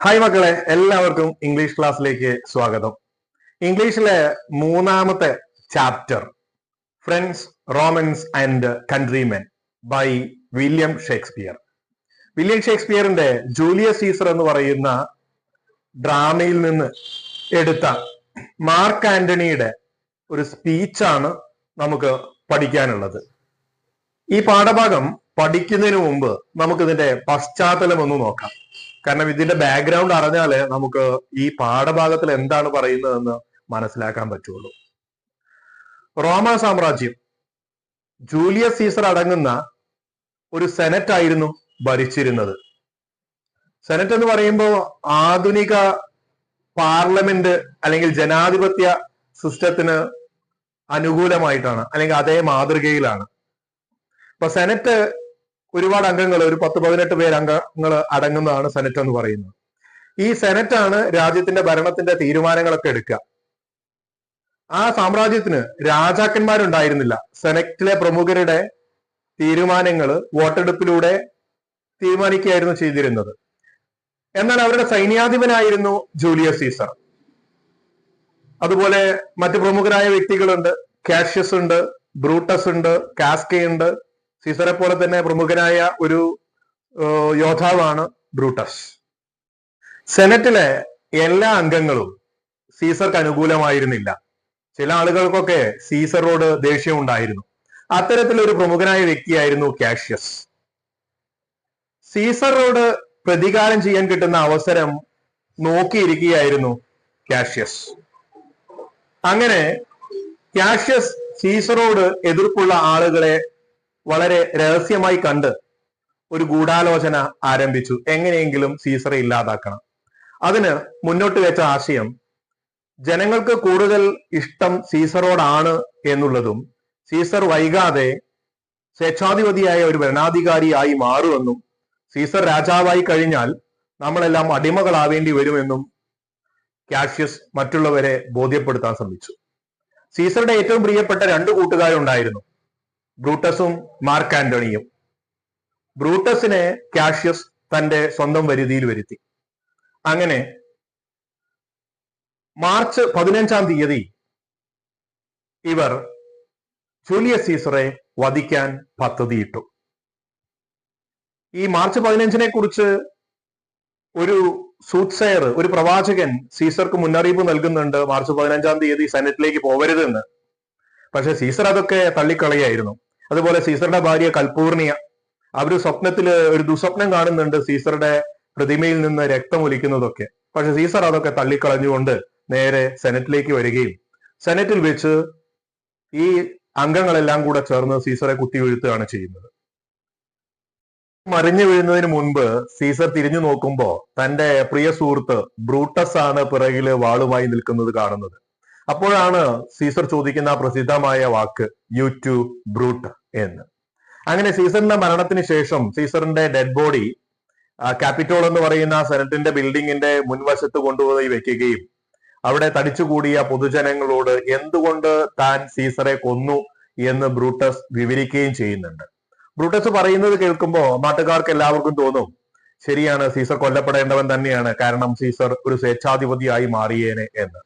Hi മക്കളെ, എല്ലാവർക്കും English ക്ലാസ്സിലേക്ക് സ്വാഗതം. ഇംഗ്ലീഷിലെ മൂന്നാമത്തെ chapter friends, Romans and countrymen by William Shakespeare. William ഷേക്സ്പിയറിന്റെ ജൂലിയസ് സീസർ എന്ന് പറയുന്ന ഡ്രാമയിൽ നിന്ന് എടുത്ത മാർക്ക് ആന്റണിയുടെ ഒരു സ്പീച്ചാണ് നമുക്ക് പഠിക്കാനുള്ളത്. ഈ പാഠഭാഗം പഠിക്കുന്നതിന് മുമ്പ് നമുക്കിതിന്റെ പശ്ചാത്തലം ഒന്ന് നോക്കാം. കാരണം ഇതിന്റെ ബാക്ക്ഗ്രൗണ്ട് അറിഞ്ഞാല് നമുക്ക് ഈ പാഠഭാഗത്തിൽ എന്താണ് പറയുന്നതെന്ന് മനസ്സിലാക്കാൻ പറ്റുള്ളൂ. റോമ സാമ്രാജ്യം ജൂലിയസ് സീസർ അടങ്ങുന്ന ഒരു സെനറ്റ് ആയിരുന്നു ഭരിച്ചിരുന്നത്. സെനറ്റ് എന്ന് പറയുമ്പോൾ ആധുനിക പാർലമെന്റ് അല്ലെങ്കിൽ ജനാധിപത്യ സിസ്റ്റത്തിന് അനുകൂലമായിട്ടാണ്, അല്ലെങ്കിൽ അതേ മാതൃകയിലാണ്. ഇപ്പൊ സെനറ്റ് ഒരുപാട് അംഗങ്ങൾ, ഒരു 10-18 പേര് അംഗങ്ങൾ അടങ്ങുന്നതാണ് സെനറ്റ് എന്ന് പറയുന്നത്. ഈ സെനറ്റാണ് രാജ്യത്തിന്റെ ഭരണത്തിന്റെ തീരുമാനങ്ങളൊക്കെ എടുക്കുക. ആ സാമ്രാജ്യത്തിന് രാജാക്കന്മാരുണ്ടായിരുന്നില്ല. സെനറ്റിലെ പ്രമുഖരുടെ തീരുമാനങ്ങൾ വോട്ടെടുപ്പിലൂടെ തീരുമാനിക്കുകയായിരുന്നു ചെയ്തിരുന്നത്. എന്നാൽ അവരുടെ സൈന്യാധിപനായിരുന്നു ജൂലിയസ് സീസർ. അതുപോലെ മറ്റു പ്രമുഖരായ വ്യക്തികളുണ്ട്. കാഷ്യസ് ഉണ്ട്, ബ്രൂട്ടസ് ഉണ്ട്, കാസ്കേ ഉണ്ട്. സീസറെ പോലെ തന്നെ പ്രമുഖനായ ഒരു യോദ്ധാവാണ് ബ്രൂട്ടസ്. സെനറ്റിലെ എല്ലാ അംഗങ്ങളും സീസർക്ക് അനുകൂലമായിരുന്നില്ല. ചില ആളുകൾക്കൊക്കെ സീസറോട് ദേഷ്യം ഉണ്ടായിരുന്നു. അത്തരത്തിലൊരു പ്രമുഖനായ വ്യക്തിയായിരുന്നു കാഷ്യസ്. സീസറോട് പ്രതികാരം ചെയ്യാൻ കിട്ടുന്ന അവസരം നോക്കിയിരിക്കുകയായിരുന്നു കാഷ്യസ്. അങ്ങനെ കാഷ്യസ് സീസറോട് എതിർപ്പുള്ള ആളുകളെ വളരെ രഹസ്യമായി കണ്ട് ഒരു ഗൂഢാലോചന ആരംഭിച്ചു. എങ്ങനെയെങ്കിലും സീസറെ ഇല്ലാതാക്കണം. അതിന് മുന്നോട്ട് വെച്ച ആശയം ജനങ്ങൾക്ക് കൂടുതൽ ഇഷ്ടം സീസറോടാണ് എന്നുള്ളതും സീസർ വൈകാതെ സ്വേച്ഛാധിപതിയായ ഒരു ഭരണാധികാരിയായി മാറുമെന്നും സീസർ രാജാവായി കഴിഞ്ഞാൽ നമ്മളെല്ലാം അടിമകളാവേണ്ടി വരുമെന്നും കാഷ്യസ് മറ്റുള്ളവരെ ബോധ്യപ്പെടുത്താൻ ശ്രമിച്ചു. സീസറുടെ ഏറ്റവും പ്രിയപ്പെട്ട 2 കൂട്ടുകാരുണ്ടായിരുന്നു, ബ്രൂട്ടസും മാർക്ക് ആന്റണിയും. ബ്രൂട്ടസിനെ കാഷ്യസ് തന്റെ സ്വന്തം വരുതിയിൽ വരുത്തി. അങ്ങനെ മാർച്ച് 15-ാം തീയതി ഇവർ ജൂലിയസ് സീസറെ വധിക്കാൻ പദ്ധതിയിട്ടു. ഈ മാർച്ച് 15-നെ കുറിച്ച് ഒരു സൂട്ട്സെയർ, ഒരു പ്രവാചകൻ സീസർക്ക് മുന്നറിയിപ്പ് നൽകുന്നുണ്ട്, മാർച്ച് 15-ാം തീയതി സെനറ്റിലേക്ക് പോവരുതെന്ന്. പക്ഷെ സീസർ അതൊക്കെ തള്ളിക്കളയായിരുന്നു. അതുപോലെ സീസറുടെ ഭാര്യ കൽപൂർണിയ, അവര് സ്വപ്നത്തില് ഒരു ദുസ്വപ്നം കാണുന്നുണ്ട്, സീസറുടെ പ്രതിമയിൽ നിന്ന് രക്തം ഒലിക്കുന്നതൊക്കെ. പക്ഷെ സീസർ അതൊക്കെ തള്ളിക്കളഞ്ഞുകൊണ്ട് നേരെ സെനറ്റിലേക്ക് വരികയും സെനറ്റിൽ വെച്ച് ഈ അംഗങ്ങളെല്ലാം കൂടെ ചേർന്ന് സീസറെ കുത്തി വീഴ്ത്തുകയാണ് ചെയ്യുന്നത്. മറിഞ്ഞു വീഴുന്നതിന് മുൻപ് സീസർ തിരിഞ്ഞു നോക്കുമ്പോ തന്റെ പ്രിയ സുഹൃത്ത് ബ്രൂട്ടസ് ആണ് പിറകില് വാളുമായി നിൽക്കുന്നത് കാണുന്നത്. അപ്പോഴാണ് സീസർ ചോദിക്കുന്ന പ്രസിദ്ധമായ വാക്ക് യു ടു ബ്രൂട്ട് എന്ന്. അങ്ങനെ സീസറിന്റെ മരണത്തിന് ശേഷം സീസറിന്റെ ഡെഡ് ബോഡി ക്യാപിറ്റോൾ എന്ന് പറയുന്ന സെനറ്റിന്റെ ബിൽഡിങ്ങിന്റെ മുൻവശത്ത് കൊണ്ടുപോയി വെക്കുകയും അവിടെ തടിച്ചുകൂടിയ പൊതുജനങ്ങളോട് എന്തുകൊണ്ട് താൻ സീസറെ കൊന്നു എന്ന് ബ്രൂട്ടസ് വിവരിക്കുകയും ചെയ്യുന്നുണ്ട്. ബ്രൂട്ടസ് പറയുന്നത് കേൾക്കുമ്പോൾ നാട്ടുകാർക്ക് എല്ലാവർക്കും തോന്നും, ശരിയാണ്, സീസർ കൊല്ലപ്പെടേണ്ടവൻ തന്നെയാണ്, കാരണം സീസർ ഒരു സ്വേച്ഛാധിപതിയായി മാറിയേനെ എന്ന്.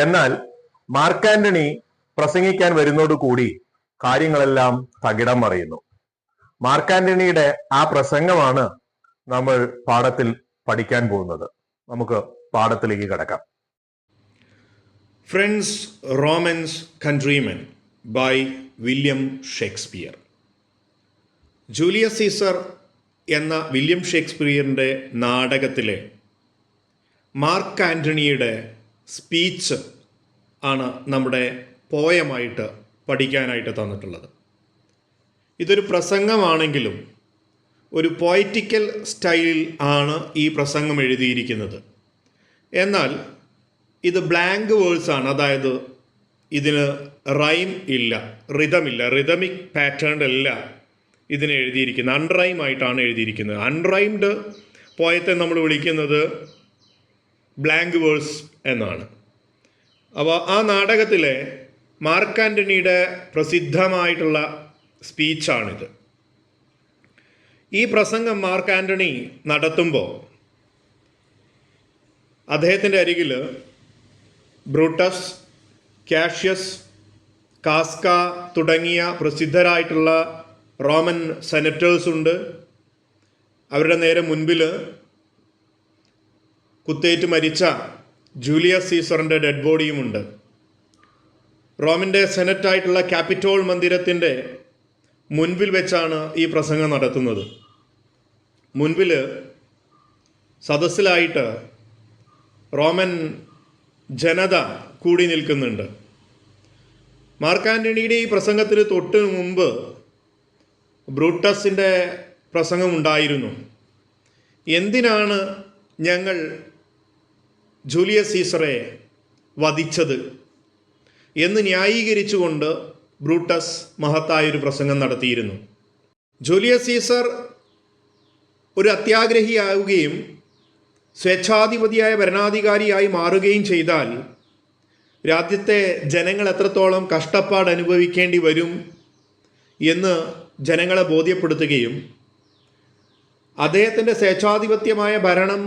എന്നാൽ മാർക്ക് ആന്റണി പ്രസംഗിക്കാൻ വരുന്നതോടുകൂടി കാര്യങ്ങളെല്ലാം തകിടം മറിയുന്നു. മാർക്ക് ആന്റണിയുടെ ആ പ്രസംഗമാണ് നമ്മൾ പാഠത്തിൽ പഠിക്കാൻ പോകുന്നത്. നമുക്ക് പാഠത്തിലേക്ക് കടക്കാം. Friends, Romans, countrymen by William Shakespeare. Julius Caesar എന്ന വില്യം ഷേക്സ്പിയറിൻ്റെ നാടകത്തിലെ മാർക്ക് ആന്റണിയുടെ സ്പീച്ച് ആണ് നമ്മുടെ പോയമായിട്ട് പഠിക്കാനായിട്ട് തന്നിട്ടുള്ളത്. ഇതൊരു പ്രസംഗമാണെങ്കിലും ഒരു പോയറ്റിക്കൽ സ്റ്റൈലിൽ ആണ് ഈ പ്രസംഗം എഴുതിയിരിക്കുന്നത്. എന്നാൽ ഇത് ബ്ലാങ്ക് വേഴ്സ് ആണ്, അതായത് ഇതിന് റൈം ഇല്ല, റിതമില്ല, റിതമിക് പാറ്റേണിലല്ല ഇതിനെ എഴുതിയിരിക്കുന്നത്, അൺറൈം ആയിട്ടാണ് എഴുതിയിരിക്കുന്നത്. അൺറൈംഡ് പോയത്തെ നമ്മൾ വിളിക്കുന്നത് ബ്ലാങ്ക് വേഴ്സ് എന്നാണ്. അപ്പോൾ ആ നാടകത്തിലെ മാർക്ക് ആന്റണിയുടെ പ്രസിദ്ധമായിട്ടുള്ള സ്പീച്ചാണിത്. ഈ പ്രസംഗം മാർക്ക് ആന്റണി നടത്തുമ്പോൾ അദ്ദേഹത്തിൻ്റെ അരികിൽ ബ്രൂട്ടസ്, കാഷ്യസ്, കാസ്ക തുടങ്ങിയ പ്രസിദ്ധരായിട്ടുള്ള റോമൻ സെനറ്റേഴ്സ് ഉണ്ട്. അവരുടെ നേരെ മുൻപിൽ കുത്തേറ്റ് മരിച്ച ജൂലിയസ് സീസറിൻ്റെ ഡെഡ് ബോഡിയുമുണ്ട്. റോമിൻ്റെ സെനറ്റായിട്ടുള്ള ക്യാപിറ്റോൾ മന്ദിരത്തിൻ്റെ മുൻപിൽ വെച്ചാണ് ഈ പ്രസംഗം നടത്തുന്നത്. മുൻപിൽ സദസ്സിലായിട്ട് റോമൻ ജനത കൂടി നിൽക്കുന്നുണ്ട്. മാർക്ക് ആൻ്റണിയുടെ ഈ പ്രസംഗത്തിന് തൊട്ട് മുമ്പ് ബ്രൂട്ടസിൻ്റെ പ്രസംഗം ഉണ്ടായിരുന്നു. എന്തിനാണ് ഞങ്ങൾ ജൂലിയസ് സീസറെ വധിച്ചത് എന്ന് ന്യായീകരിച്ചുകൊണ്ട് ബ്രൂട്ടസ് മഹത്തായൊരു പ്രസംഗം നടത്തിയിരുന്നു. ജൂലിയസ് സീസർ ഒരു അത്യാഗ്രഹിയാവുകയും സ്വേച്ഛാധിപതിയായ ഭരണാധികാരിയായി മാറുകയും ചെയ്താൽ രാജ്യത്തെ ജനങ്ങൾ എത്രത്തോളം കഷ്ടപ്പാട് അനുഭവിക്കേണ്ടി വരും എന്ന് ജനങ്ങളെ ബോധ്യപ്പെടുത്തുകയും അദ്ദേഹത്തിൻ്റെ സ്വേച്ഛാധിപത്യമായ ഭരണം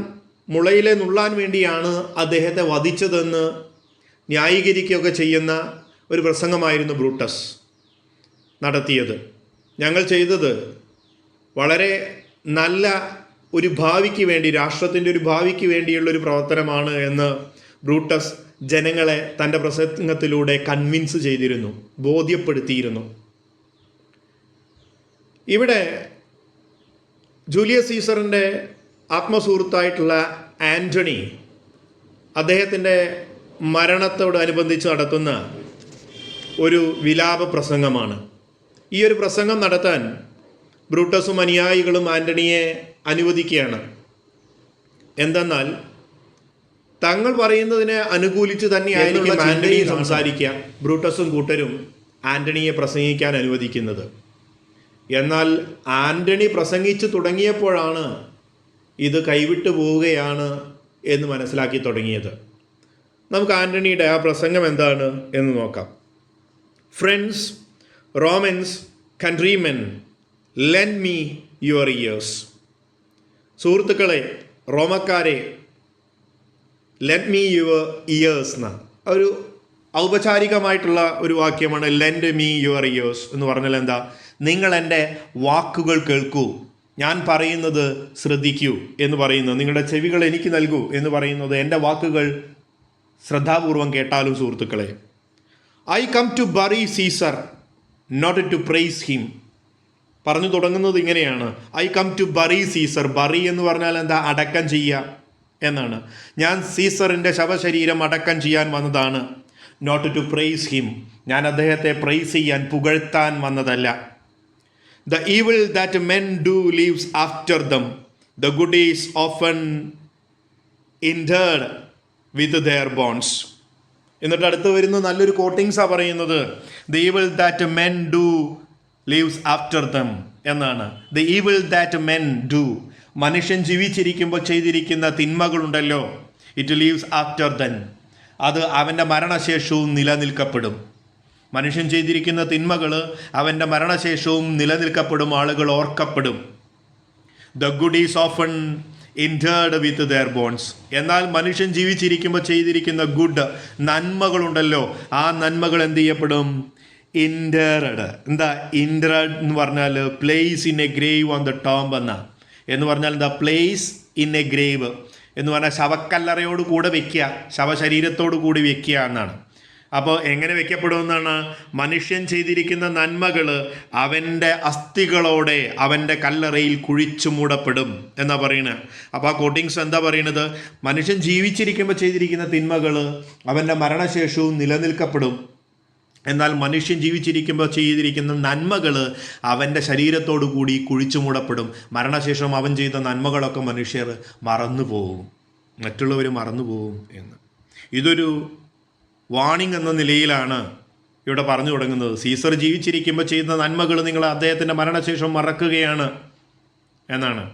മുളയിലെ നുള്ളാൻ വേണ്ടിയാണ് അദ്ദേഹത്തെ വധിച്ചതെന്ന് ന്യായീകരിക്കുകയൊക്കെ ചെയ്യുന്ന ഒരു പ്രസംഗമായിരുന്നു ബ്രൂട്ടസ് നടത്തിയത്. ഞങ്ങൾ ചെയ്തത് വളരെ നല്ല ഒരു ഭാവിക്ക് വേണ്ടി, രാഷ്ട്രത്തിൻ്റെ ഒരു ഭാവിക്ക് വേണ്ടിയുള്ളൊരു പ്രവർത്തനമാണ് എന്ന് ബ്രൂട്ടസ് ജനങ്ങളെ തൻ്റെ പ്രസംഗത്തിലൂടെ കൺവിൻസ് ചെയ്തിരുന്നു, ബോധ്യപ്പെടുത്തിയിരുന്നു. ഇവിടെ ജൂലിയസ് സീസറിൻ്റെ ആത്മസുഹൃത്തായിട്ടുള്ള ആൻ്റണി അദ്ദേഹത്തിൻ്റെ മരണത്തോടനുബന്ധിച്ച് നടത്തുന്ന ഒരു വിലാപ പ്രസംഗമാണ്. ഈ ഒരു പ്രസംഗം നടത്താൻ ബ്രൂട്ടസും അനുയായികളും ആൻ്റണിയെ അനുവദിക്കുകയാണ്. എന്തെന്നാൽ തങ്ങൾ പറയുന്നതിനെ അനുകൂലിച്ച് തന്നെയായിരിക്കും ആൻ്റണി സംസാരിക്കുക. ബ്രൂട്ടസും കൂട്ടരും ആൻ്റണിയെ പ്രസംഗിക്കാൻ അനുവദിക്കുന്നത്. എന്നാൽ ആൻ്റണി പ്രസംഗിച്ച് തുടങ്ങിയപ്പോഴാണ് ഇത് കൈവിട്ടു പോവുകയാണ് എന്ന് മനസ്സിലാക്കി തുടങ്ങിയത്. നമുക്ക് ആൻ്റണിയുടെ ആ പ്രസംഗം എന്താണ് എന്ന് നോക്കാം. Friends, Romans, countrymen, lend me your ears. സുഹൃത്തുക്കളെ, റോമക്കാരെ, ലെൻഡ് മീ യുവർ ഇയേഴ്സ് എന്ന ഒരു ഔപചാരികമായിട്ടുള്ള ഒരു വാക്യമാണ്. ലെൻഡ് മീ യുവർ ഇയേഴ്സ് എന്ന് പറഞ്ഞാൽ എന്താ? നിങ്ങൾ എൻ്റെ വാക്കുകൾ കേൾക്കൂ, ഞാൻ പറയുന്നത് ശ്രദ്ധിക്കൂ എന്ന് പറയുന്നത്, നിങ്ങളുടെ ചെവികൾ എനിക്ക് നൽകൂ എന്ന് പറയുന്നത് എൻ്റെ വാക്കുകൾ ശ്രദ്ധാപൂർവം കേട്ടാലും സുഹൃത്തുക്കളെ. I come to bury Caesar not to praise him. പറഞ്ഞു തുടങ്ങുന്നത് ഇങ്ങനെയാണ്, I come to bury Caesar. Bury എന്ന് പറഞ്ഞാൽ എന്താ? അടക്കം ചെയ്യുക എന്നാണ്. ഞാൻ സീസറിൻ്റെ ശവശരീരം അടക്കം ചെയ്യാൻ വന്നതാണ്. നോട്ട് ടു പ്രൈസ് ഹിം, ഞാൻ അദ്ദേഹത്തെ പ്രൈസ് ചെയ്യാൻ, പുകഴ്ത്താൻ വന്നതല്ല. The evil that men do lives after them. The good is often interred with their bonds. എന്നിട്ട് അടുത്ത് വരുന്ന നല്ലൊരു കോട്ടിങ്സാണ് പറയുന്നത്. The evil that men do lives after them എന്നാണ്. The evil that men do. മനുഷ്യൻ ജീവിച്ചിരിക്കുമ്പോൾ ചെയ്തിരിക്കുന്ന തിന്മകളുണ്ടല്ലോ, it lives after them. അത് അവൻ്റെ മരണശേഷവും നിലനിൽക്കപ്പെടും. മനുഷ്യൻ ചെയ്തിരിക്കുന്ന തിന്മകൾ അവൻ്റെ മരണശേഷവും നിലനിൽക്കപ്പെടും, ആളുകൾ ഓർക്കപ്പെടും. The good is often interred with their bones. എന്നാൽ മനുഷ്യൻ ജീവിച്ചിരിക്കുമ്പോൾ ചെയ്തിരിക്കുന്ന ഗുഡ്, നന്മകളുണ്ടല്ലോ, ആ നന്മകൾ എന്ത് ചെയ്യപ്പെടും? ഇൻറ്റേർഡ്. എന്താ ഇൻറ്റേർഡ് എന്ന് പറഞ്ഞാൽ? Place in A grave on the tomb എന്ന് പറഞ്ഞാൽ എന്താ? പ്ലേസ് ഇൻ എ ഗ്രേവ് എന്ന് പറഞ്ഞാൽ ശവക്കല്ലറയോട് കൂടെ വെക്കുക, ശവശരീരത്തോടു കൂടി വെക്കുക എന്നാണ്. അപ്പോൾ എങ്ങനെ വെക്കപ്പെടുമെന്നാണ്? മനുഷ്യൻ ചെയ്തിരിക്കുന്ന നന്മകൾ അവൻ്റെ അസ്ഥികളോടെ അവൻ്റെ കല്ലറയിൽ കുഴിച്ചു മൂടപ്പെടും എന്നാ പറയുന്നത്. അപ്പോൾ ആ കോട്ടിങ്സ് എന്താ പറയുന്നത്? മനുഷ്യൻ ജീവിച്ചിരിക്കുമ്പോൾ ചെയ്തിരിക്കുന്ന തിന്മകൾ അവൻ്റെ മരണശേഷവും നിലനിൽക്കപ്പെടും. എന്നാൽ മനുഷ്യൻ ജീവിച്ചിരിക്കുമ്പോൾ ചെയ്തിരിക്കുന്ന നന്മകൾ അവൻ്റെ ശരീരത്തോടു കൂടി കുഴിച്ചു മൂടപ്പെടും. മരണശേഷം അവൻ ചെയ്ത നന്മകളൊക്കെ മനുഷ്യർ മറന്നു പോകും, മറ്റുള്ളവർ മറന്നു പോകും എന്ന്. ഇതൊരു വാണിംഗ് എന്ന നിലയിലാണ് ഇവിടെ പറഞ്ഞു തുടങ്ങുന്നത്. സീസർ ജീവിച്ചിരിക്കുമ്പോൾ ചെയ്യുന്ന നന്മകൾ നിങ്ങൾ അദ്ദേഹത്തിൻ്റെ മരണശേഷം മറക്കുകയാണ് എന്നാണ്.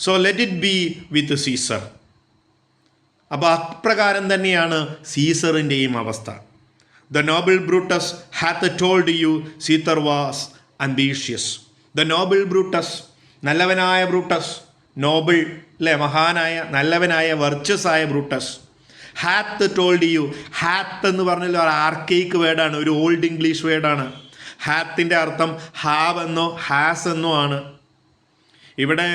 So let it be with Caesar. അപ്പോൾ അപ്രകാരം തന്നെയാണ് സീസറിൻ്റെയും അവസ്ഥ. The noble Brutus hath told you Caesar was ambitious. The noble Brutus, നല്ലവനായ ബ്രൂട്ടസ്, നോബിൾ അല്ലേ, മഹാനായ നല്ലവനായ വെർച്വസ് ആയ Brutus. Hath told you. Hath എന്ന് പറഞ്ഞാൽ ഒരു ആർക്കൈക്ക് വേർഡാണ്, ഒരു ഓൾഡ് ഇംഗ്ലീഷ് വേർഡാണ്. ഹാത്തിൻ്റെ അർത്ഥം ഹാവ് എന്നോ ഹാസ് എന്നോ ആണ്. ഇവിടെ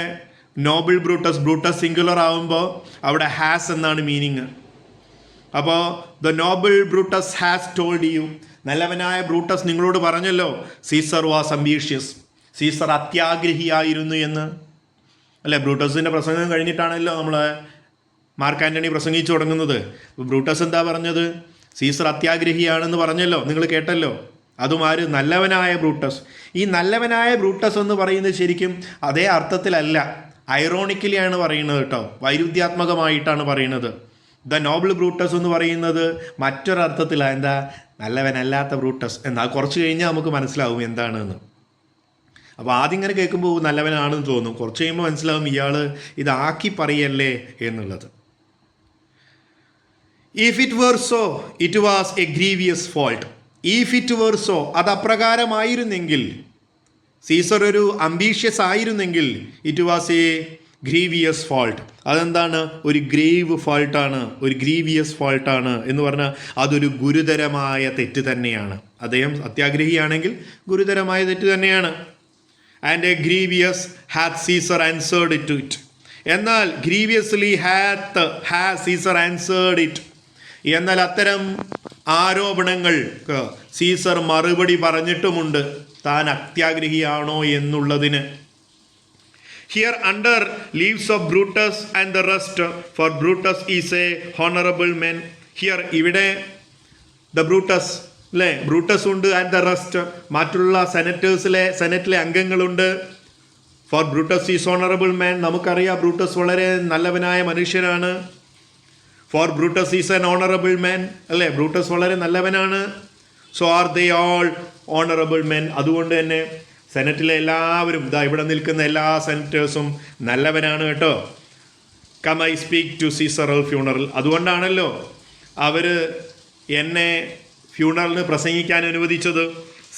നോബിൾ ബ്രൂട്ടസ്, ബ്രൂട്ടസ് സിംഗുലർ ആവുമ്പോൾ അവിടെ ഹാസ് എന്നാണ് മീനിങ്. അപ്പോൾ the noble Brutus has told you, നല്ലവനായ ബ്രൂട്ടസ് നിങ്ങളോട് പറഞ്ഞല്ലോ, സീസർ വാസ് അംബീഷ്യസ്, സീസർ അത്യാഗ്രഹിയായിരുന്നു എന്ന്. അല്ലേ, ബ്രൂട്ടസിൻ്റെ പ്രസംഗം കഴിഞ്ഞിട്ടാണല്ലോ നമ്മൾ മാർക്ക് ആൻ്റണി പ്രസംഗിച്ചു തുടങ്ങുന്നത്. ബ്രൂട്ടസ് എന്താ പറഞ്ഞത്? സീസർ അത്യാഗ്രഹിയാണെന്ന് പറഞ്ഞല്ലോ, നിങ്ങൾ കേട്ടല്ലോ. അതും ആര്? നല്ലവനായ ബ്രൂട്ടസ്. ഈ നല്ലവനായ ബ്രൂട്ടസ് എന്ന് പറയുന്നത് ശരിക്കും അതേ അർത്ഥത്തിലല്ല, ഐറോണിക്കലിയാണ് പറയുന്നത് കേട്ടോ, വൈരുദ്ധ്യാത്മകമായിട്ടാണ് പറയുന്നത്. ദ നോബിൾ ബ്രൂട്ടസ് എന്ന് പറയുന്നത് മറ്റൊരർത്ഥത്തിലാണ്. എന്താ? നല്ലവനല്ലാത്ത ബ്രൂട്ടസ്. എന്നാൽ കുറച്ച് കഴിഞ്ഞാൽ നമുക്ക് മനസ്സിലാവും എന്താണെന്ന്. അപ്പോൾ ആദ്യം ഇങ്ങനെ കേൾക്കുമ്പോൾ നല്ലവനാണെന്ന് തോന്നും, കുറച്ച് കഴിയുമ്പോൾ മനസ്സിലാവും ഇയാൾ ഇതാക്കി പറയല്ലേ എന്നുള്ളത്. If it were so it was a grievous fault. If it were so, അത് അപ്രകാരമായിരുന്നെങ്കിൽ, സീസർ ഒരു അംബീഷ്യസ് ആയിരുന്നെങ്കിൽ, it was a grievous fault. അതെന്താണ്? ഒരു ഗ്രേവ് ഫോൾട്ടാണ്, ഒരു ഗ്രീവിയസ് ഫോൾട്ടാണ് എന്ന് പറഞ്ഞാൽ അതൊരു ഗുരുതരമായ തെറ്റ് തന്നെയാണ്. അദ്ദേഹം അത്യാഗ്രഹിയാണെങ്കിൽ ഗുരുതരമായ തെറ്റ് തന്നെയാണ്. And a grievous hath Caesar answered it to it. എന്നാൽ grievously has Caesar answered it. എന്നാൽ അത്തരം ആരോപണങ്ങൾക്ക് സീസർ മറുപടി പറഞ്ഞിട്ടുമുണ്ട്, താൻ അത്യാഗ്രഹിയാണോ എന്നുള്ളതിന്. Here under leave of Brutus and the rest, for Brutus is a honourable men. Here ഇവിടെ ദ ബ്രൂട്ടസ് അല്ലേ, ബ്രൂട്ടസ് ഉണ്ട്, ആൻഡ് ദ റെസ്റ്റ് മറ്റുള്ള സെനറ്റിലെ അംഗങ്ങളുണ്ട്. For Brutus is honourable man, നമുക്കറിയാം ബ്രൂട്ടസ് വളരെ നല്ലവനായ മനുഷ്യനാണ്. For Brutus is an honourable മാൻ അല്ലേ, ബ്രൂട്ടസ് വളരെ നല്ലവനാണ്. So are they all honourable men. അതുകൊണ്ട് തന്നെ സെനറ്റിലെ എല്ലാവരും, ഇതാ ഇവിടെ നിൽക്കുന്ന എല്ലാ സെനറ്റേഴ്സും നല്ലവനാണ് കേട്ടോ. Come I speak to Caesar funeral. അതുകൊണ്ടാണല്ലോ അവർ എന്നെ ഫ്യൂണറലിന് പ്രസംഗിക്കാൻ അനുവദിച്ചത്.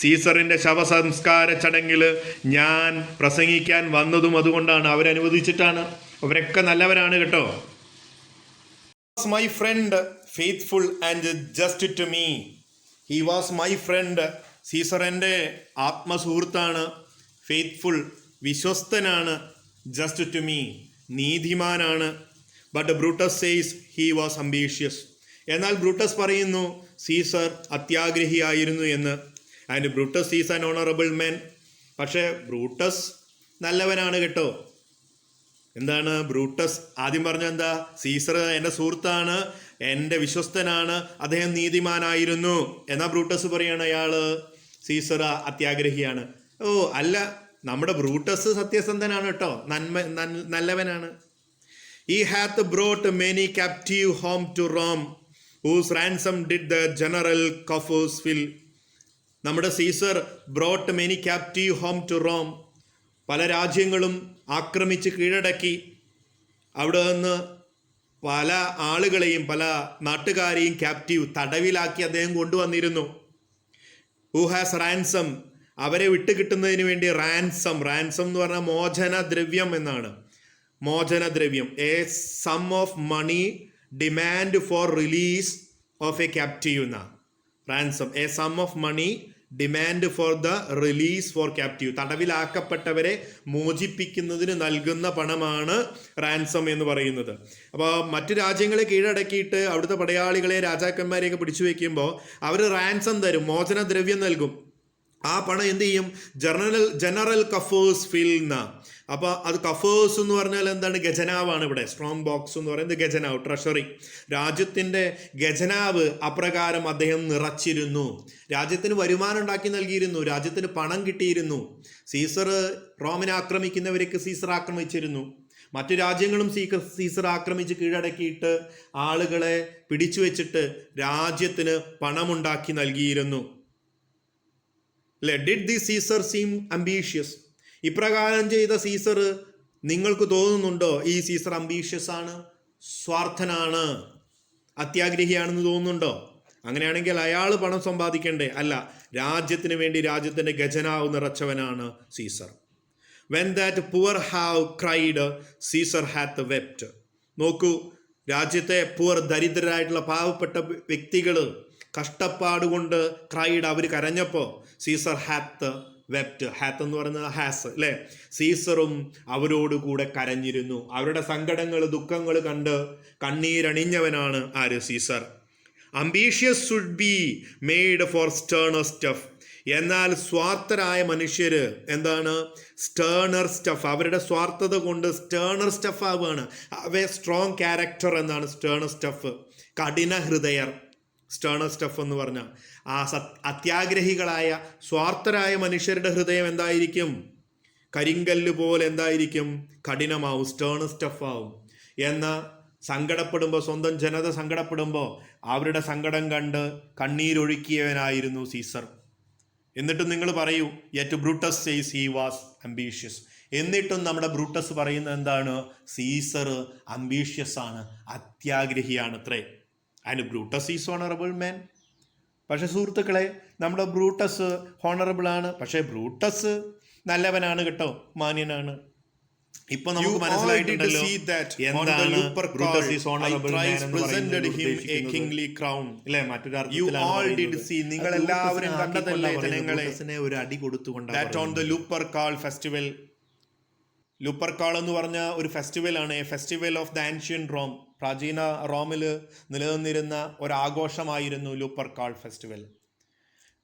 സീസറിൻ്റെ ശവസംസ്കാര ചടങ്ങിൽ ഞാൻ പ്രസംഗിക്കാൻ വന്നതും അതുകൊണ്ടാണ്, അവരനുവദിച്ചിട്ടാണ്. അവരൊക്കെ നല്ലവരാണ് കേട്ടോ. My friend faithful and just to me. He was my friend. Caesar എൻ്റെ ആത്മസുഹൃത്താണ്. ഫെയ്ത്ത്ഫുൾ, വിശ്വസ്തനാണ്. ജസ്റ്റ് ടു മീ, നീതിമാനാണ്. But Brutus says he was ambitious. എന്നാൽ ബ്രൂട്ടസ് പറയുന്നു സീസർ അത്യാഗ്രഹിയായിരുന്നു എന്ന്. And Brutus is an honourable man. പക്ഷേ ബ്രൂട്ടസ് നല്ലവനാണ് കേട്ടോ. എന്താണ് ബ്രൂട്ടസ് ആദ്യം പറഞ്ഞ എന്താ? സീസർ എൻ്റെ സുഹൃത്താണ്, എൻ്റെ വിശ്വസ്തനാണ്, അദ്ദേഹം നീതിമാനായിരുന്നു. എന്നാൽ ബ്രൂട്ടസ് പറയാണ് അയാള് സീസർ അത്യാഗ്രഹിയാണ്. ഓ അല്ല, നമ്മുടെ ബ്രൂട്ടസ് സത്യസന്ധനാണ് കേട്ടോ, നല്ലവനാണ്. He hath brought many captive home to Rome, whose ransom did the general coffers fill. നമ്മുടെ Caesar brought many captive home to Rome. പല രാജ്യങ്ങളും ആക്രമിച്ച് കീഴടക്കി അവിടെ നിന്ന് പല ആളുകളെയും പല നാട്ടുകാരെയും ക്യാപ്റ്റീവ് തടവിലാക്കി അദ്ദേഹം കൊണ്ടുവന്നിരുന്നു. ഹു ഹാസ് റാൻസം, അവരെ വിട്ടുകിട്ടുന്നതിന് വേണ്ടി റാൻസം എന്ന് പറഞ്ഞാൽ മോചനദ്രവ്യം എന്നാണ്. മോചനദ്രവ്യം, a sum of money demand for release of a captive എന്ന ransom. A sum of money demand for the release for captive. തടവിലാക്കപ്പെട്ടവരെ മോചിപ്പിക്കുന്നതിന് നൽകുന്ന പണമാണ് റാൻസം എന്ന് പറയുന്നത്. അപ്പോൾ മറ്റു രാജ്യങ്ങളെ കീഴടക്കിയിട്ട് അവിടുത്തെ പടയാളികളെ രാജാക്കന്മാരെയൊക്കെ പിടിച്ചു വയ്ക്കുമ്പോൾ അവർ റാൻസം തരും, മോചനദ്രവ്യം നൽകും. ആ പണം എന്ത് ചെയ്യും? ജനറൽ കഫേഴ്സ് ഫിൽ എന്ന. അപ്പോൾ അത് കഫേഴ്സ് എന്ന് പറഞ്ഞാൽ എന്താണ്? ഖജനാവാണ്. ഇവിടെ സ്ട്രോങ് ബോക്സ് എന്ന് പറയുന്നത് ഖജനാവ്, ട്രഷറി. രാജ്യത്തിൻ്റെ ഖജനാവ് അപ്രകാരം അദ്ദേഹം നിറച്ചിരുന്നു. രാജ്യത്തിന് വരുമാനം ഉണ്ടാക്കി നൽകിയിരുന്നു, രാജ്യത്തിന് പണം കിട്ടിയിരുന്നു. സീസർ റോമിനെ ആക്രമിക്കുന്നവരേക്ക് സീസർ ആക്രമിച്ചിരുന്നു. മറ്റു രാജ്യങ്ങളും സീസർ ആക്രമിച്ച് കീഴടക്കിയിട്ട് ആളുകളെ പിടിച്ചു വെച്ചിട്ട് രാജ്യത്തിന് പണമുണ്ടാക്കി നൽകിയിരുന്നു. Did the Caesar seem ambitious? ഇപ്രകാരം ചെയ്ത സീസർ നിങ്ങൾക്ക് തോന്നുന്നുണ്ടോ ഈ സീസർ അംബീഷ്യസ് ആണ്, സ്വാർത്ഥനാണ്, അത്യാഗ്രഹിയാണെന്ന് തോന്നുന്നുണ്ടോ? അങ്ങനെയാണെങ്കിൽ അയാൾ പണം സമ്പാദിക്കണ്ടേ? അല്ല, രാജ്യത്തിന് വേണ്ടി രാജ്യത്തിൻ്റെ ഖജനാവ് നിറച്ചവനാണ് Caesar. When that poor have cried Caesar hath wept. നോക്കൂ, രാജ്യത്തെ പുവർ, ദരിദ്രരായിട്ടുള്ള പാവപ്പെട്ട വ്യക്തികൾ കഷ്ടപ്പാട് കൊണ്ട് ക്രൈഡ്, അവർ കരഞ്ഞപ്പോൾ സീസർ ഹാത്ത് വെപ്റ്റ്. ഹാത്ത് എന്ന് പറയുന്നത് ഹാസ് അല്ലേ. സീസറും അവരോടുകൂടെ കരഞ്ഞിരുന്നു. അവരുടെ സങ്കടങ്ങൾ, ദുഃഖങ്ങൾ കണ്ട് കണ്ണീരണിഞ്ഞവനാണ് ആര്? Caesar. Ambitious should be made for sterner stuff. എന്നാൽ സ്വാർത്ഥരായ മനുഷ്യര് എന്താണ്? Sterner stuff. അവരുടെ സ്വാർത്ഥത കൊണ്ട് സ്റ്റേണർ സ്റ്റഫ് ആവുകയാണ്. അവ സ്ട്രോങ് ക്യാരക്ടർ എന്നാണ് സ്റ്റേണർ സ്റ്റഫ്. കഠിന ഹൃദയർ. സ്റ്റേണർ സ്റ്റഫ് എന്ന് പറഞ്ഞാൽ അത്യാഗ്രഹികളായ സ്വാർത്ഥരായ മനുഷ്യരുടെ ഹൃദയം എന്തായിരിക്കും? കരിങ്കല്ല് പോലെ എന്തായിരിക്കും? കഠിനമാവും, സ്റ്റേണർ സ്റ്റഫ് ആവും. എന്നാൽ സങ്കടപ്പെടുമ്പോൾ, സ്വന്തം ജനത സങ്കടപ്പെടുമ്പോൾ അവരുടെ സങ്കടം കണ്ട് കണ്ണീരൊഴുക്കിയവനായിരുന്നു സീസർ. എന്നിട്ടും നിങ്ങൾ പറയൂ, yet Brutus says he was ambitious. എന്നിട്ടും നമ്മുടെ ബ്രൂട്ടസ് പറയുന്നത് എന്താണ്? സീസർ അംബീഷ്യസ് ആണ്, അത്യാഗ്രഹിയാണ് അത്രേ. And Brutus is honourable man. പക്ഷെ സുഹൃത്തുക്കളെ, നമ്മുടെ ബ്രൂട്ടസ് ഹോണറബിൾ ആണ്, പക്ഷെ ബ്രൂട്ടസ് നല്ലവനാണ് കേട്ടോ, മാന്യനാണ്. ഇപ്പൊ നമുക്ക് മനസ്സിലായിട്ടുണ്ടല്ലോ എന്താണ് ബ്രൂട്ടസ് ഈസ് ഓണറബിൾ മാൻ എന്ന് പറയുന്നത്. മറ്റൊരു അർത്ഥത്തിൽ നിങ്ങൾ എല്ലാവരും കണ്ടതല്ലേ ജനങ്ങളെ ഒരു അടി കൊടുത്തുകൊണ്ട്. That on the Lupercal festival. Lupercal എന്ന് പറഞ്ഞ ഒരു ഫെസ്റ്റിവലാണ്, a festival of the ancient Rome. പ്രാചീന റോമിൽ നിലനിന്നിരുന്ന ഒരാഘോഷമായിരുന്നു ലൂപ്പർകാൾ ഫെസ്റ്റിവൽ,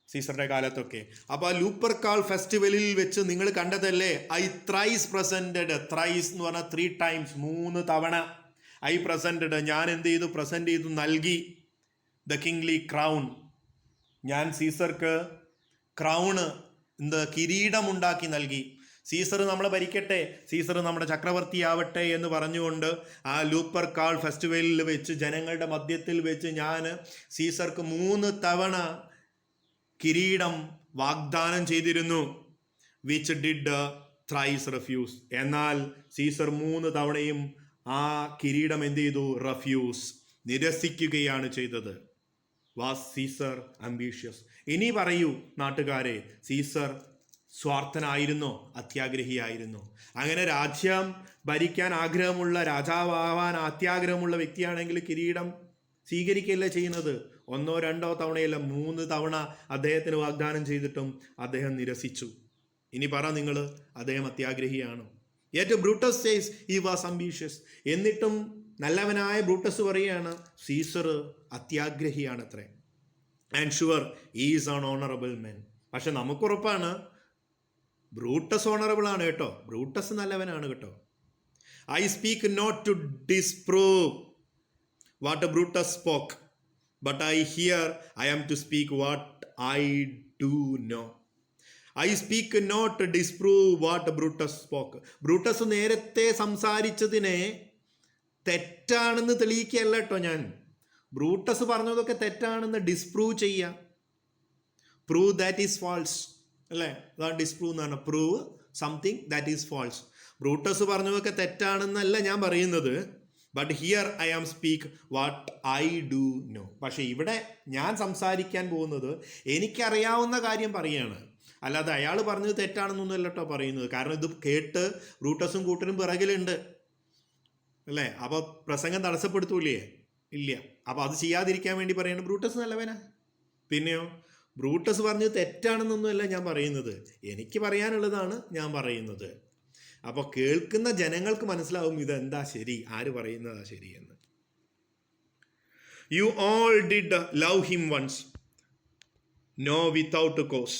സീസറുടെ കാലത്തൊക്കെ. അപ്പോൾ ആ ലൂപ്പർകാൾ ഫെസ്റ്റിവലിൽ വെച്ച് നിങ്ങൾ കണ്ടതല്ലേ ഐ ത്രൈസ് പ്രസൻറ്റഡ്. ത്രൈസ് എന്ന് പറഞ്ഞാൽ 3 times, 3 തവണ. ഐ പ്രസൻറ്റഡ്, ഞാൻ എന്ത് ചെയ്തു? പ്രസൻറ്റ് ചെയ്തു, നൽകി. ദ കിങ്ലി ക്രൗൺ, ഞാൻ സീസർക്ക് ക്രൗണ്, കിരീടമുണ്ടാക്കി നൽകി. സീസർ നമ്മളെ ഭരിക്കട്ടെ, സീസർ നമ്മുടെ ചക്രവർത്തിയാവട്ടെ എന്ന് പറഞ്ഞുകൊണ്ട് ആ ലൂപ്പർകാൾ ഫെസ്റ്റിവലിൽ വെച്ച് ജനങ്ങളുടെ മധ്യത്തിൽ വെച്ച് ഞാൻ സീസർക്ക് 3 തവണ കിരീടം വാഗ്ദാനം ചെയ്തിരുന്നു. Which did thrice refuse. എന്നാൽ സീസർ 3 തവണയും ആ കിരീടം എന്ത് ചെയ്തു? റെഫ്യൂസ്, നിരസിക്കുകയാണ് ചെയ്തത്. Was Caesar ambitious? ഇനി പറയൂ നാട്ടുകാരെ, സീസർ സ്വാർത്ഥനായിരുന്നോ? അത്യാഗ്രഹിയായിരുന്നോ? അങ്ങനെ രാജ്യം ഭരിക്കാൻ ആഗ്രഹമുള്ള, രാജാവാൻ അത്യാഗ്രഹമുള്ള വ്യക്തിയാണെങ്കിൽ കിരീടം സ്വീകരിക്കുകയല്ലേ ചെയ്യുന്നത്? 1 2 തവണയല്ല, 3 തവണ അദ്ദേഹത്തിന് വാഗ്ദാനം ചെയ്തിട്ടും അദ്ദേഹം നിരസിച്ചു. ഇനി പറ നിങ്ങൾ, അദ്ദേഹം അത്യാഗ്രഹിയാണോ? Yet Brutus says he was ambitious. എന്നിട്ടും നല്ലവനായ ബ്രൂട്ടസ് പറയുകയാണ് സീസർ അത്യാഗ്രഹിയാണത്രേ. And sure is an honourable man. പക്ഷെ നമുക്കുറപ്പാണ് ബ്രൂട്ടസ് ഓണറബിൾ ആണ് കേട്ടോ, ബ്രൂട്ടസ് നല്ലവനാണ് കേട്ടോ. I speak not to disprove what Brutus spoke, but I here I am to speak what I do know. I speak not disprove what Brutus spoke. Brutus നേരത്തെ സംസാരിച്ചതിനെ തെറ്റാണെന്ന് തെളിയിക്കുകയല്ല കേട്ടോ ഞാൻ. ബ്രൂട്ടസ് പറഞ്ഞതൊക്കെ തെറ്റാണെന്ന് ഡിസ്പ്രൂവ് ചെയ്യുക. പ്രൂവ് ദാറ്റ് ഈസ് ഫാൾസ് അല്ലേ, അതാണ് ഡിസ്പ്രൂവ് എന്ന് പറഞ്ഞാൽ. Prove something that is false. Brutus പറഞ്ഞതൊക്കെ തെറ്റാണെന്നല്ല ഞാൻ പറയുന്നത്. But here I am speak what I do know. പക്ഷെ ഇവിടെ ഞാൻ സംസാരിക്കാൻ പോകുന്നത് എനിക്കറിയാവുന്ന കാര്യം പറയുകയാണ്, അല്ലാതെ അയാൾ പറഞ്ഞത് തെറ്റാണെന്നൊന്നുമല്ല കേട്ടോ പറയുന്നത്. കാരണം ഇത് കേട്ട് ബ്രൂട്ടസും കൂട്ടരും പിറകിലുണ്ട് അല്ലേ. അപ്പോൾ പ്രസംഗം തടസ്സപ്പെടുത്തൂലേ? ഇല്ല. അപ്പോൾ അത് ചെയ്യാതിരിക്കാൻ വേണ്ടി പറയാണ് ബ്രൂട്ടസ് നല്ലവനാ. പിന്നെയോ, ബ്രൂട്ടസ് പറഞ്ഞത് തെറ്റാണെന്നൊന്നുമല്ല ഞാൻ പറയുന്നത്, എനിക്ക് പറയാനുള്ളതാണ് ഞാൻ പറയുന്നത്. അപ്പോൾ കേൾക്കുന്ന ജനങ്ങൾക്ക് മനസ്സിലാവും ഇതെന്താ ശരി, ആര് പറയുന്നതാ ശരിയെന്ന്. You all did love him once, no without cause.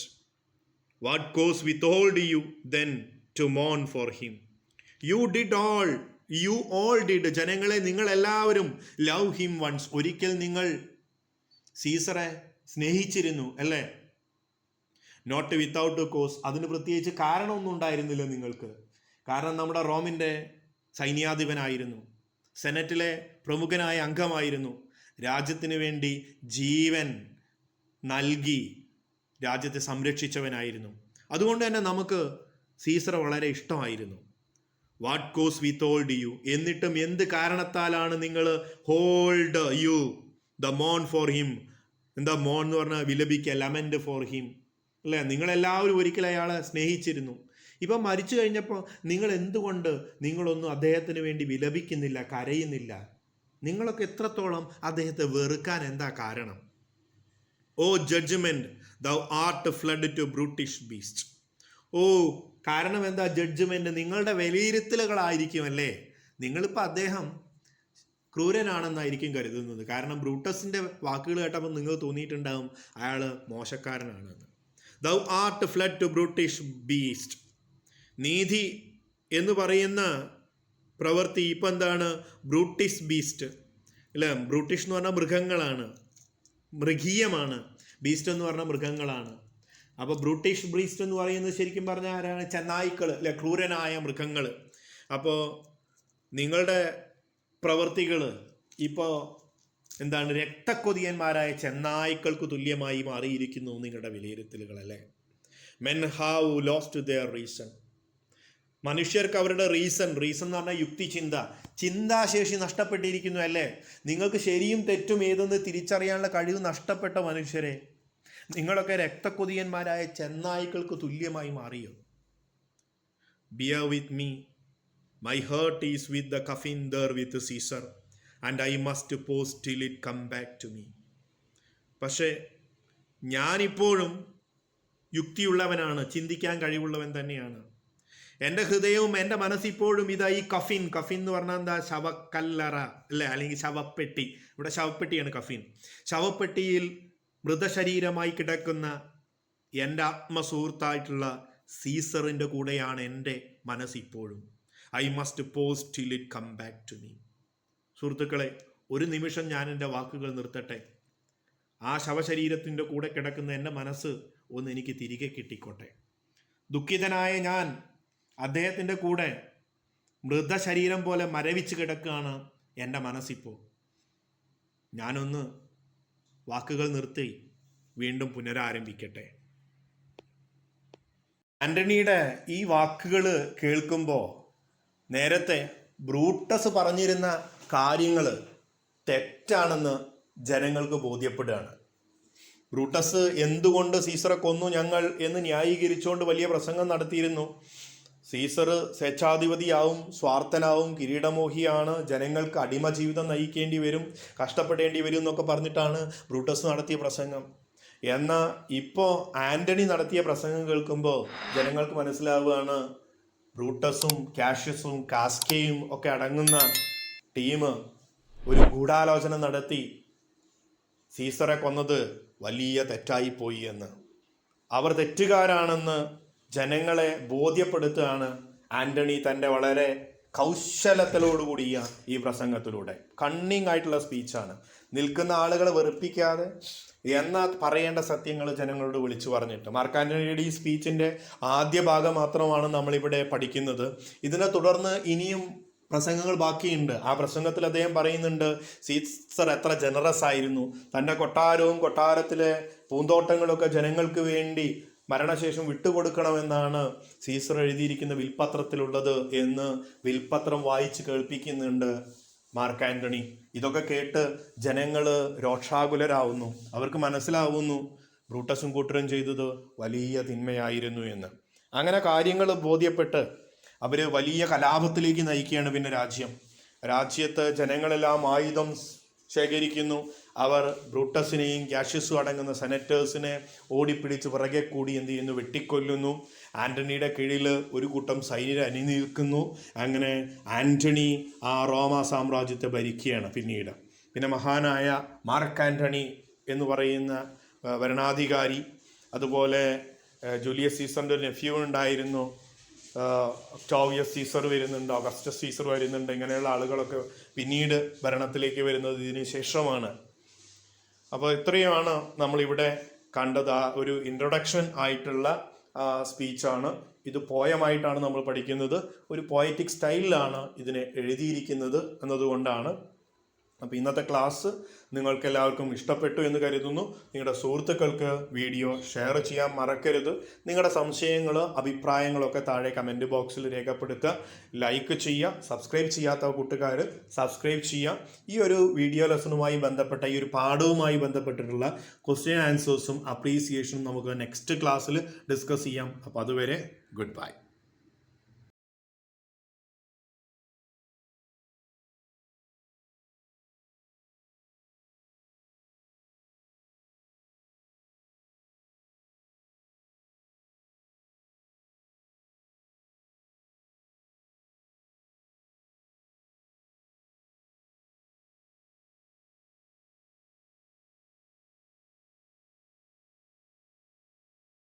What cause withhold you then to മോൺ for him. You all did, ജനങ്ങളെ നിങ്ങളെല്ലാവരും, ലവ് ഹിം വൺസ്, ഒരിക്കൽ നിങ്ങൾ സീസറെ സ്നേഹിച്ചിരുന്നു അല്ലേ. നോട്ട് വിത്തൗട്ട് കോസ്, അതിന് പ്രത്യേകിച്ച് കാരണമൊന്നും ഉണ്ടായിരുന്നില്ല നിങ്ങൾക്ക്. കാരണം നമ്മുടെ റോമിൻ്റെ സൈന്യാധിപനായിരുന്നു, സെനറ്റിലെ പ്രമുഖനായ അംഗമായിരുന്നു, രാജ്യത്തിന് വേണ്ടി ജീവൻ നൽകി രാജ്യത്തെ സംരക്ഷിച്ചവനായിരുന്നു. അതുകൊണ്ട് തന്നെ നമുക്ക് സീസറെ വളരെ ഇഷ്ടമായിരുന്നു. What cause we told you, എന്നിട്ടും എന്ത് കാരണത്താലാണ് നിങ്ങൾ ഹോൾഡ് യു ദ മോൺ ഫോർ ഹിം. എന്താ മോൺ എന്ന് പറഞ്ഞാൽ വിലപിക്കുക, ലമൻറ്റ് ഫോർ ഹിം അല്ലേ. നിങ്ങളെല്ലാവരും ഒരിക്കൽ അയാളെ സ്നേഹിച്ചിരുന്നു. ഇപ്പം മരിച്ചു കഴിഞ്ഞപ്പോൾ നിങ്ങൾ എന്തുകൊണ്ട് നിങ്ങളൊന്നും അദ്ദേഹത്തിന് വേണ്ടി വിലപിക്കുന്നില്ല, കരയുന്നില്ല? നിങ്ങളൊക്കെ എത്രത്തോളം അദ്ദേഹത്തെ വെറുക്കാൻ എന്താ കാരണം? O judgement, thou art fled to brutish beast. O, കാരണം എന്താ ജഡ്ജ്മെന്റ്? നിങ്ങളുടെ വിലയിരുത്തലുകളായിരിക്കും അല്ലേ. നിങ്ങളിപ്പോൾ അദ്ദേഹം ക്രൂരനാണെന്നായിരിക്കും കരുതുന്നത്. കാരണം ബ്രൂട്ടസിന്റെ വാക്കുകൾ കേട്ടപ്പോൾ നിങ്ങൾ തോന്നിയിട്ടുണ്ടാവും അയാൾ മോശക്കാരനാണെന്ന്. Thou art fled to brutish beast. നീതി എന്ന് പറയുന്ന പ്രവൃത്തി ഇപ്പം എന്താണ്? ബ്രൂട്ടിഷ് ബീസ്റ്റ് അല്ലേ. ബ്രൂട്ടിഷ് എന്ന് പറഞ്ഞാൽ മൃഗങ്ങളാണ്, മൃഗീയമാണ്. ബീസ്റ്റ് എന്ന് പറഞ്ഞാൽ മൃഗങ്ങളാണ്. അപ്പോൾ ബ്രൂട്ടിഷ് ബീസ്റ്റ് എന്ന് പറയുന്നത് ശരിക്കും പറഞ്ഞാൽ ആരാണ്? ചെന്നായ്ക്കൾ അല്ലെ, ക്രൂരനായ മൃഗങ്ങൾ. അപ്പോൾ നിങ്ങളുടെ പ്രവൃത്തികൾ ഇപ്പോൾ എന്താണ്? രക്തക്കൊതിയന്മാരായ ചെന്നായ്ക്കൾക്ക് തുല്യമായി മാറിയിരിക്കുന്നു നിങ്ങളുടെ വിലയിരുത്തലുകളല്ലേ. Men have lost their reason. മനുഷ്യർക്ക് അവരുടെ റീസൺ എന്ന് പറഞ്ഞാൽ യുക്തി, ചിന്താശേഷി നഷ്ടപ്പെട്ടിരിക്കുന്നു അല്ലേ. നിങ്ങൾക്ക് ശരിയും തെറ്റും ഏതെന്ന് തിരിച്ചറിയാനുള്ള കഴിവ് നഷ്ടപ്പെട്ട മനുഷ്യരെ, നിങ്ങളൊക്കെ രക്തക്കൊതിയന്മാരായ ചെന്നായ്ക്കൾക്ക് തുല്യമായി മാറിയോ? Bear with me, my heart is with the coffin there with Caesar and I must post till it come back to me. പക്ഷേ ഞാനിപ്പോഴും യുക്തിയുള്ളവനാണ്, ചിന്തിക്കാൻ കഴിവുള്ളവൻ തന്നെയാണ്. എൻ്റെ ഹൃദയവും എൻ്റെ മനസ്സിപ്പോഴും ഇതാ ഈ കഫിൻ എന്ന് പറഞ്ഞാൽ എന്താ? ശവക്കല്ലറ അല്ലേ, അല്ലെങ്കിൽ ശവപ്പെട്ടി. ഇവിടെ ശവപ്പെട്ടിയാണ് കഫിൻ. ശവപ്പെട്ടിയിൽ മൃതശരീരമായി കിടക്കുന്ന എൻ്റെ ആത്മസുഹൃത്തായിട്ടുള്ള സീസറിൻ്റെ കൂടെയാണ് എൻ്റെ മനസ്സിപ്പോഴും. I must post till it come back to me. സുഹൃത്തുക്കളെ, ഒരു നിമിഷം ഞാൻ എൻ്റെ വാക്കുകൾ നിർത്തട്ടെ. ആ ശവശരീരത്തിൻ്റെ കൂടെ കിടക്കുന്ന എൻ്റെ മനസ്സ് ഒന്ന് എനിക്ക് തിരികെ കിട്ടിക്കോട്ടെ. ദുഃഖിതനായ ഞാൻ അദ്ദേഹത്തിൻ്റെ കൂടെ മൃതശരീരം പോലെ മരവിച്ച് കിടക്കുകയാണ് എൻ്റെ മനസ്സിപ്പോൾ. ഞാനൊന്ന് വാക്കുകൾ നിർത്തി വീണ്ടും പുനരാരംഭിക്കട്ടെ. ആന്റണിയുടെ ഈ വാക്കുകൾ കേൾക്കുമ്പോൾ നേരത്തെ ബ്രൂട്ടസ് പറഞ്ഞിരുന്ന കാര്യങ്ങൾ തെറ്റാണെന്ന് ജനങ്ങൾക്ക് ബോധ്യപ്പെടുകയാണ്. ബ്രൂട്ടസ് എന്തുകൊണ്ട് സീസറെ കൊന്നു ഞങ്ങൾ എന്ന് ന്യായീകരിച്ചുകൊണ്ട് വലിയ പ്രസംഗം നടത്തിയിരുന്നു. സീസർ സ്വേച്ഛാധിപതിയാവും, സ്വാർത്ഥനാവും, കിരീടമോഹിയാണ്, ജനങ്ങൾക്ക് അടിമ ജീവിതം നയിക്കേണ്ടി വരും, കഷ്ടപ്പെടേണ്ടി വരും എന്നൊക്കെ പറഞ്ഞിട്ടാണ് ബ്രൂട്ടസ് നടത്തിയ പ്രസംഗം. എന്നാൽ ഇപ്പോൾ ആന്റണി നടത്തിയ പ്രസംഗം കേൾക്കുമ്പോൾ ജനങ്ങൾക്ക് മനസ്സിലാവുകയാണ് ബ്രൂട്ടസും കാഷ്യസും കാസ്കയും ഒക്കെ അടങ്ങുന്ന ടീം ഒരു ഗൂഢാലോചന നടത്തി സീസറെ കൊന്നത് വലിയ തെറ്റായിപ്പോയി എന്ന്. അവർ തെറ്റുകാരാണെന്ന് ജനങ്ങളെ ബോധ്യപ്പെടുത്തുകയാണ് ആന്റണി തൻ്റെ വളരെ കൗശലത്തോടുകൂടിയ ഈ പ്രസംഗത്തിലൂടെ. കണ്ണിങ് ആയിട്ടുള്ള സ്പീച്ചാണ്. നിൽക്കുന്ന ആളുകളെ വെറുപ്പിക്കാതെ എന്നാൽ പറയേണ്ട സത്യങ്ങൾ ജനങ്ങളോട് വിളിച്ചു പറഞ്ഞിട്ട്. മാർക്ക് ആന്റണിയുടെ ഈ സ്പീച്ചിൻ്റെ ആദ്യ ഭാഗം മാത്രമാണ് നമ്മളിവിടെ പഠിക്കുന്നത്. ഇതിനെ തുടർന്ന് ഇനിയും പ്രസംഗങ്ങൾ ബാക്കിയുണ്ട്. ആ പ്രസംഗത്തിൽ അദ്ദേഹം പറയുന്നുണ്ട് സീസർ എത്ര ജനറസ് ആയിരുന്നു, തൻ്റെ കൊട്ടാരവും കൊട്ടാരത്തിലെ പൂന്തോട്ടങ്ങളൊക്കെ ജനങ്ങൾക്ക് വേണ്ടി മരണശേഷം വിട്ടുകൊടുക്കണമെന്നാണ് സീസർ എഴുതിയിരിക്കുന്ന വിൽപത്രത്തിലുള്ളത് എന്ന് വിൽപത്രം വായിച്ച് കേൾപ്പിക്കുന്നുണ്ട് മാർക്ക് ആന്റണി. ഇതൊക്കെ കേട്ട് ജനങ്ങൾ രോഷാകുലരാവുന്നു. അവർക്ക് മനസ്സിലാവുന്നു ബ്രൂട്ടസും കൂട്ടരും ചെയ്തത് വലിയ തിന്മയായിരുന്നു എന്ന്. അങ്ങനെ കാര്യങ്ങൾ ബോധ്യപ്പെട്ട് അവർ വലിയ കലാപത്തിലേക്ക് നയിക്കുകയാണ്. പിന്നെ രാജ്യത്ത് ജനങ്ങളെല്ലാം ആയുധം ശേഖരിക്കുന്നു. അവർ ബ്രൂട്ടസിനെയും കാഷ്യസും അടങ്ങുന്ന സെനറ്റേഴ്സിനെ ഓടിപ്പിടിച്ച് പിറകെ കൂടി എന്ത് ചെയ്യുന്നു? വെട്ടിക്കൊല്ലുന്നു. ആന്റണിയുടെ കീഴിൽ ഒരു കൂട്ടം സൈന്യരെ അണിനിൽക്കുന്നു. അങ്ങനെ ആന്റണി ആ റോമ സാമ്രാജ്യത്തെ ഭരിക്കുകയാണ്. പിന്നെ മഹാനായ മാർക്ക് ആന്റണി എന്ന് പറയുന്ന ഭരണാധികാരി, അതുപോലെ ജൂലിയസ് സീസറിൻ്റെ നെഫ്യൂ ഉണ്ടായിരുന്നു, ഒക്ടാവിയസ് സീസർ വരുന്നുണ്ട്, ഓഗസ്റ്റസ് സീസർ വരുന്നുണ്ട്. ഇങ്ങനെയുള്ള ആളുകളൊക്കെ പിന്നീട് ഭരണത്തിലേക്ക് വരുന്നത് ഇതിന് ശേഷമാണ്. അപ്പോൾ ഇത്രയുമാണ് നമ്മളിവിടെ കണ്ടത്. ആ ഒരു ഇൻട്രൊഡക്ഷൻ ആയിട്ടുള്ള സ്പീച്ചാണ് ഇത്. പോയമായിട്ടാണ് നമ്മൾ പഠിക്കുന്നത്. ഒരു പോയറ്റിക് സ്റ്റൈലിലാണ് ഇതിനെ എഴുതിയിരിക്കുന്നത് എന്നതുകൊണ്ടാണ്. അപ്പോൾ ഇന്നത്തെ ക്ലാസ് നിങ്ങൾക്ക് എല്ലാവർക്കും ഇഷ്ടപ്പെട്ടു എന്ന് കരുതുന്നു. നിങ്ങളുടെ സുഹൃത്തുക്കൾക്ക് വീഡിയോ ഷെയർ ചെയ്യാൻ മറക്കരുത്. നിങ്ങളുടെ സംശയങ്ങൾ, അഭിപ്രായങ്ങളൊക്കെ താഴെ കമൻറ്റ് ബോക്സിൽ രേഖപ്പെടുത്തുക. ലൈക്ക് ചെയ്യുക. സബ്സ്ക്രൈബ് ചെയ്യാത്ത കൂട്ടുകാർ സബ്സ്ക്രൈബ് ചെയ്യുക. ഈ ഒരു വീഡിയോ ലെസണുമായി ബന്ധപ്പെട്ട, ഈ ഒരു പാഠവുമായി ബന്ധപ്പെട്ടിട്ടുള്ള ക്വസ്റ്റ്യൻ ആൻസേഴ്സും അപ്രീസിയേഷനും നമുക്ക് നെക്സ്റ്റ് ക്ലാസ്സിൽ ഡിസ്കസ് ചെയ്യാം. അപ്പോൾ അതുവരെ ഗുഡ് ബൈ.